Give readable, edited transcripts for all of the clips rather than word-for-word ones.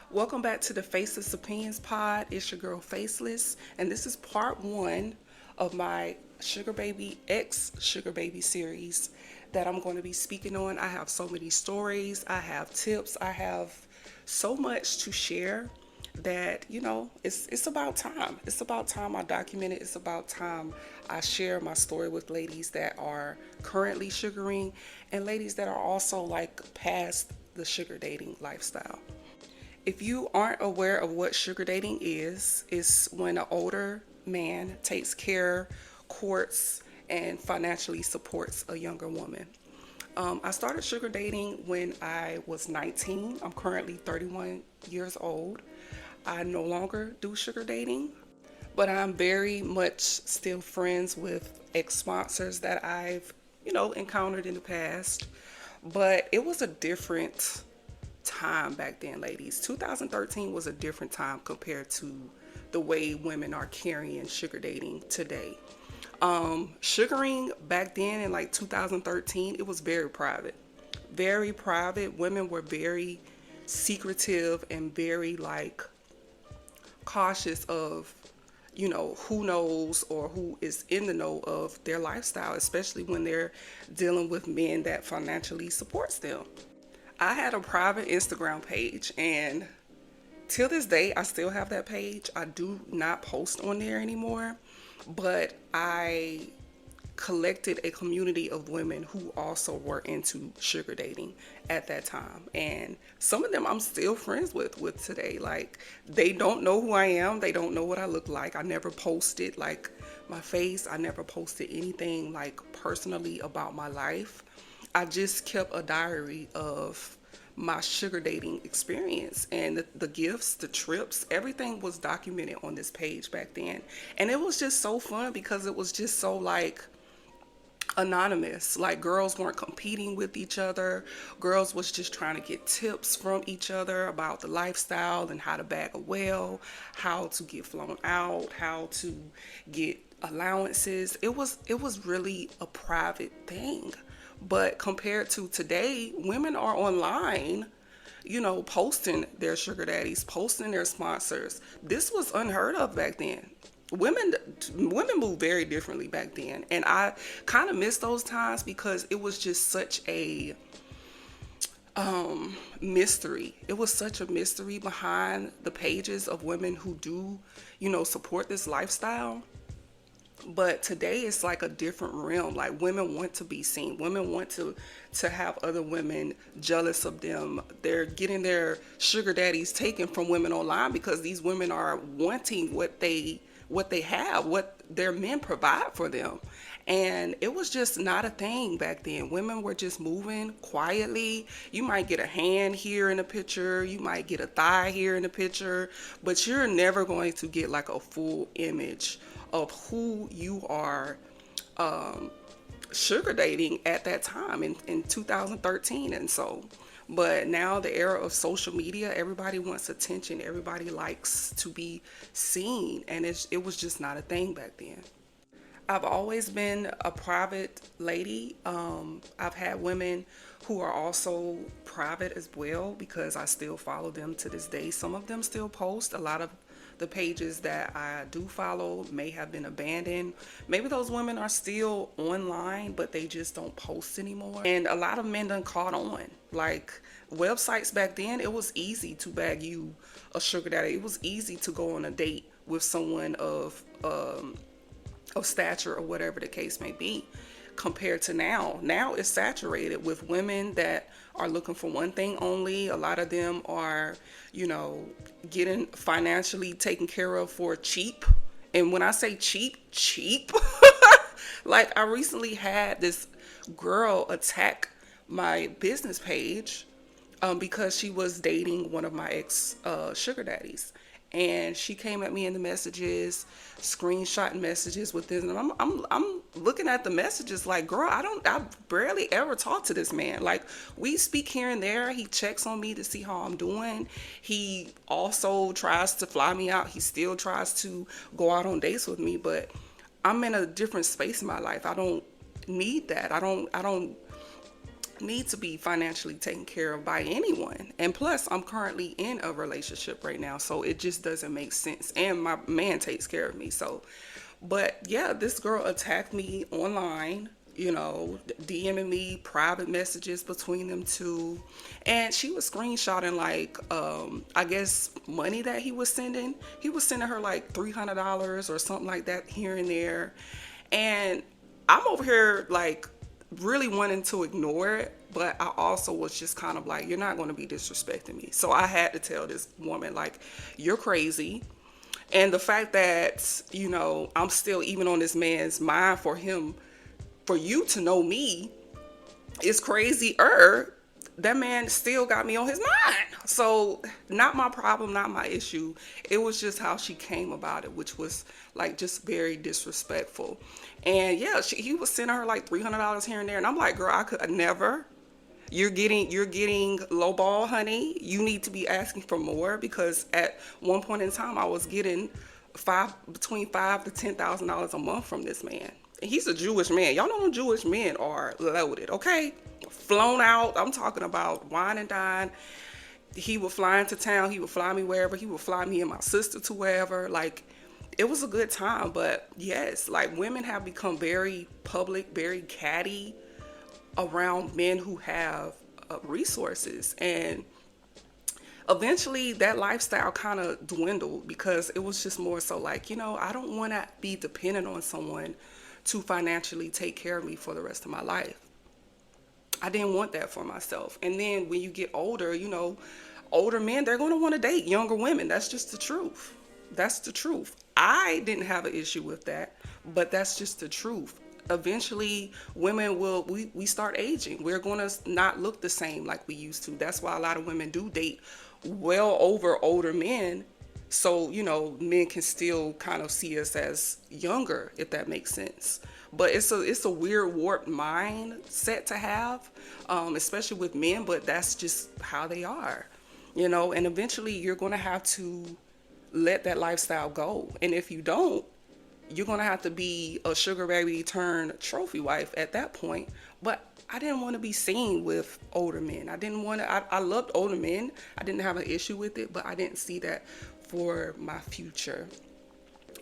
Welcome back to the Faceless Opinions Pod. It's your girl Faceless, and this is part one of my Sugar Baby X Sugar Baby series that I'm going to be speaking on. I have so many stories, I have tips, I have so much to share that it's about time. It's about time I document it. It's about time I share my story with ladies that are currently sugaring and ladies that are also like past the sugar dating lifestyle. If you aren't aware of what sugar dating is, it's when an older man takes care, courts, and financially supports a younger woman. I started sugar dating when I was 19. I'm currently 31 years old. I no longer do sugar dating, but I'm very much still friends with ex sponsors that I've encountered in the past. But it was a different time back then, ladies. 2013 was a different time compared to the way women are carrying sugar dating today. Sugaring back then in like 2013, it was very private. Very private. Women were very secretive and very like cautious of who knows or who is in the know of their lifestyle, especially when they're dealing with men that financially supports them. I had a private Instagram page, and till this day, I still have that page. I do not post on there anymore, but I collected a community of women who also were into sugar dating at that time. And some of them I'm still friends with today. Like, they don't know who I am. They don't know what I look like. I never posted like my face. I never posted anything like personally about my life. I just kept a diary of my sugar dating experience and the gifts, the trips, everything was documented on this page back then. And it was just so fun because it was just so like anonymous. Like, girls weren't competing with each other. Girls was just trying to get tips from each other about the lifestyle and how to bag a whale, how to get flown out, how to get allowances. It was really a private thing. But compared to today, women are online, posting their sugar daddies, posting their sponsors. This was unheard of back then. Women women moved very differently back then, and I kind of miss those times because it was just such a mystery. It was such a mystery behind the pages of women who do, support this lifestyle. But today it's like a different realm. Like, women want to be seen. Women want to have other women jealous of them. They're getting their sugar daddies taken from women online because these women are wanting what they have, what their men provide for them. And it was just not a thing back then. Women were just moving quietly. You might get a hand here in a picture, you might get a thigh here in a picture, but you're never going to get like a full image of who you are sugar dating at that time in 2013. And so, but now the era of social media, everybody wants attention, everybody likes to be seen, and it was just not a thing back then. I've always been a private lady. I've had women who are also private as well because I still follow them to this day. Some of them still post. A lot of the pages that I do follow may have been abandoned. Maybe those women are still online, but they just don't post anymore. And a lot of men done caught on. Like, websites back then, it was easy to bag you a sugar daddy. It was easy to go on a date with someone of stature or whatever the case may be, compared to now. Now it's saturated with women that are looking for one thing only. A lot of them are, getting financially taken care of for cheap. And when I say cheap, cheap, like, I recently had this girl attack my business page because she was dating one of my ex sugar daddies. And she came at me in the messages, screenshotting messages with this, and I'm looking at the messages like, girl, I barely ever talk to this man. Like, we speak here and there. He checks on me to see how I'm doing. He also tries to fly me out. He still tries to go out on dates with me, but I'm in a different space in my life. I don't need that. I don't need to be financially taken care of by anyone. And plus, I'm currently in a relationship right now, so it just doesn't make sense. And my man takes care of me. So, but yeah, this girl attacked me online, DMing me private messages between them two. And she was screenshotting, like, I guess money that he was sending. He was sending her like $300 or something like that here and there. And I'm over here like really wanting to ignore it, but I also was just kind of like, you're not going to be disrespecting me. So I had to tell this woman, like, you're crazy. And the fact that, I'm still even on this man's mind for you to know me is crazier. That man still got me on his mind. So, not my problem, not my issue. It was just how she came about it, which was like just very disrespectful. And yeah, he was sending her like $300 here and there, and I'm like, girl, I could never. You're getting lowball, honey. You need to be asking for more, because at one point in time I was getting between $5,000 to $10,000 a month from this man. And he's a Jewish man. Y'all know Jewish men are loaded, okay? Flown out. I'm talking about wine and dine. He would fly into town. He would fly me wherever. He would fly me and my sister to wherever. Like, it was a good time. But yes, like, women have become very public, very catty around men who have resources. And eventually that lifestyle kind of dwindled, because it was just more so like, I don't want to be dependent on someone to financially take care of me for the rest of my life. I didn't want that for myself. And then when you get older, older men, they're going to want to date younger women. That's just the truth. That's the truth. I didn't have an issue with that, but that's just the truth. Eventually, women we start aging. We're going to not look the same like we used to. That's why a lot of women do date well over older men. So, men can still kind of see us as younger, if that makes sense. But it's a weird warped mindset to have, especially with men, but that's just how they are, and eventually you're going to have to let that lifestyle go. And if you don't, you're going to have to be a sugar baby turned trophy wife at that point. But I didn't want to be seen with older men. I loved older men. I didn't have an issue with it, but I didn't see that for my future,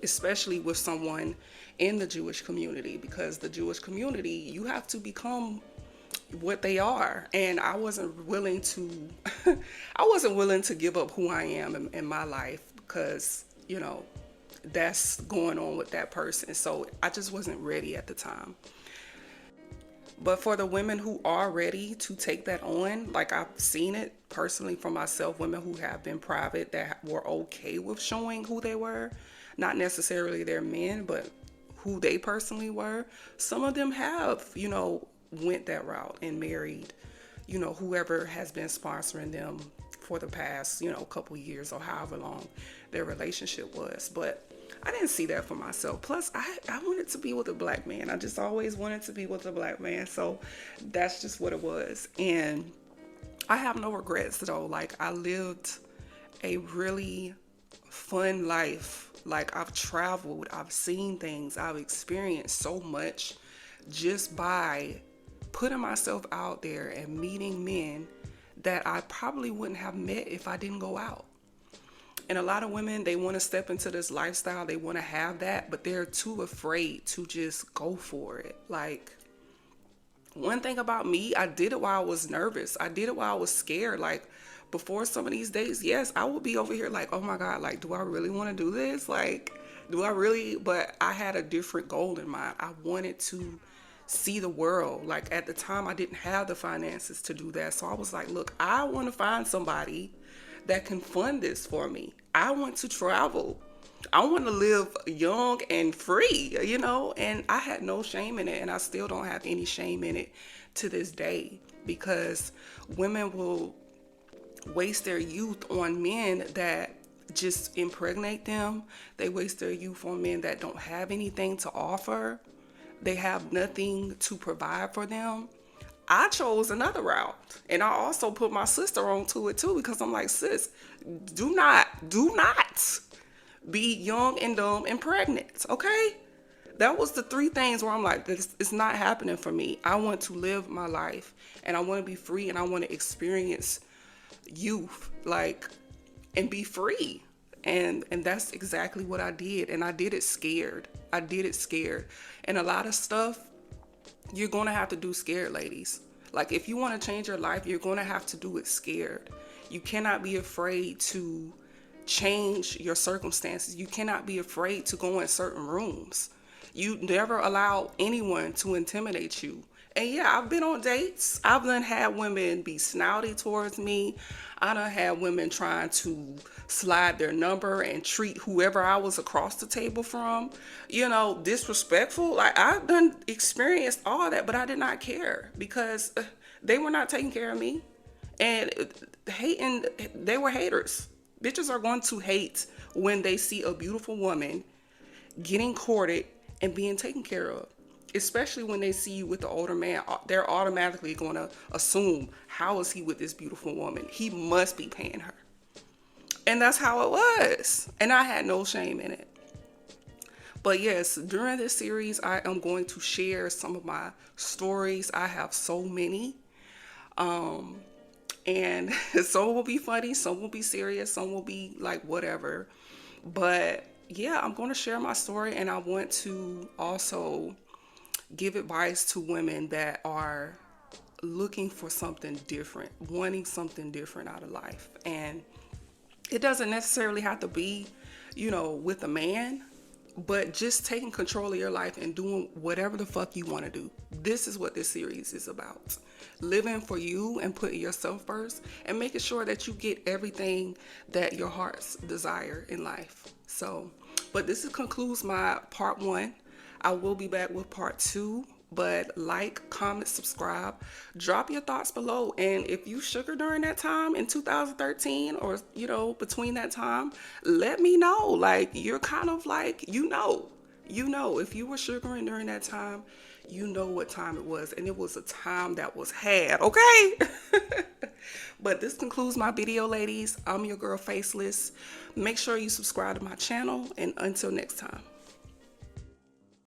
especially with someone in the Jewish community, because the Jewish community, you have to become what they are. And I wasn't willing to give up who I am in my life, because, that's going on with that person. So I just wasn't ready at the time. But for the women who are ready to take that on, like, I've seen it personally for myself, women who have been private that were okay with showing who they were, not necessarily their men, but who they personally were. Some of them have, went that route and married, whoever has been sponsoring them for the past, couple years or however long their relationship was. But I didn't see that for myself. Plus, I wanted to be with a black man. I just always wanted to be with a black man. So that's just what it was. And I have no regrets, though. Like, I lived a really fun life. Like, I've traveled, I've seen things, I've experienced so much just by putting myself out there and meeting men that I probably wouldn't have met if I didn't go out. And a lot of women, they want to step into this lifestyle, they want to have that, but they're too afraid to just go for it. Like, one thing about me, I did it while I was nervous. I did it while I was scared. Like, before some of these days, yes, I would be over here like, oh my God, like, do I really want to do this? Like, do I really? But I had a different goal in mind. I wanted to see the world. Like, at the time, I didn't have the finances to do that. So I was like, look, I want to find somebody that can fund this for me. I want to travel. I want to live young and free, and I had no shame in it, and I still don't have any shame in it to this day, because women will waste their youth on men that just impregnate them. They waste their youth on men that don't have anything to offer. They have nothing to provide for them. I chose another route, and I also put my sister onto it too, because I'm like, sis, do not be young and dumb and pregnant, okay? That was the three things where I'm like, this it's not happening for me. I want to live my life and I want to be free and I want to experience youth, like, and be free. And that's exactly what I did. And I did it scared. I did it scared. And a lot of stuff you're going to have to do scared, ladies. Like, if you want to change your life, you're going to have to do it scared. You cannot be afraid to change your circumstances. You cannot be afraid to go in certain rooms. You never allow anyone to intimidate you. And yeah, I've been on dates. I've done had women be snouty towards me. I done had women trying to slide their number and treat whoever I was across the table from, disrespectful. Like, I've done experienced all that, but I did not care because they were not taking care of me. And hating, they were haters. Bitches are going to hate when they see a beautiful woman getting courted and being taken care of. Especially when they see you with the older man, they're automatically going to assume, how is he with this beautiful woman? He must be paying her. And that's how it was. And I had no shame in it. But yes, during this series, I am going to share some of my stories. I have so many. And some will be funny, some will be serious, some will be like whatever. But yeah, I'm going to share my story, and I want to also give advice to women that are looking for something different, wanting something different out of life. And it doesn't necessarily have to be, with a man, but just taking control of your life and doing whatever the fuck you want to do. This is what this series is about. Living for you and putting yourself first and making sure that you get everything that your heart's desire in life. So, but this concludes my part 1. I will be back with part 2. But like, comment, subscribe, drop your thoughts below. And if you sugar during that time in 2013 or, between that time, let me know. Like, you're kind of like, if you were sugaring during that time, you know what time it was. And it was a time that was had, okay? But this concludes my video, ladies. I'm your girl, Faceless. Make sure you subscribe to my channel. And until next time.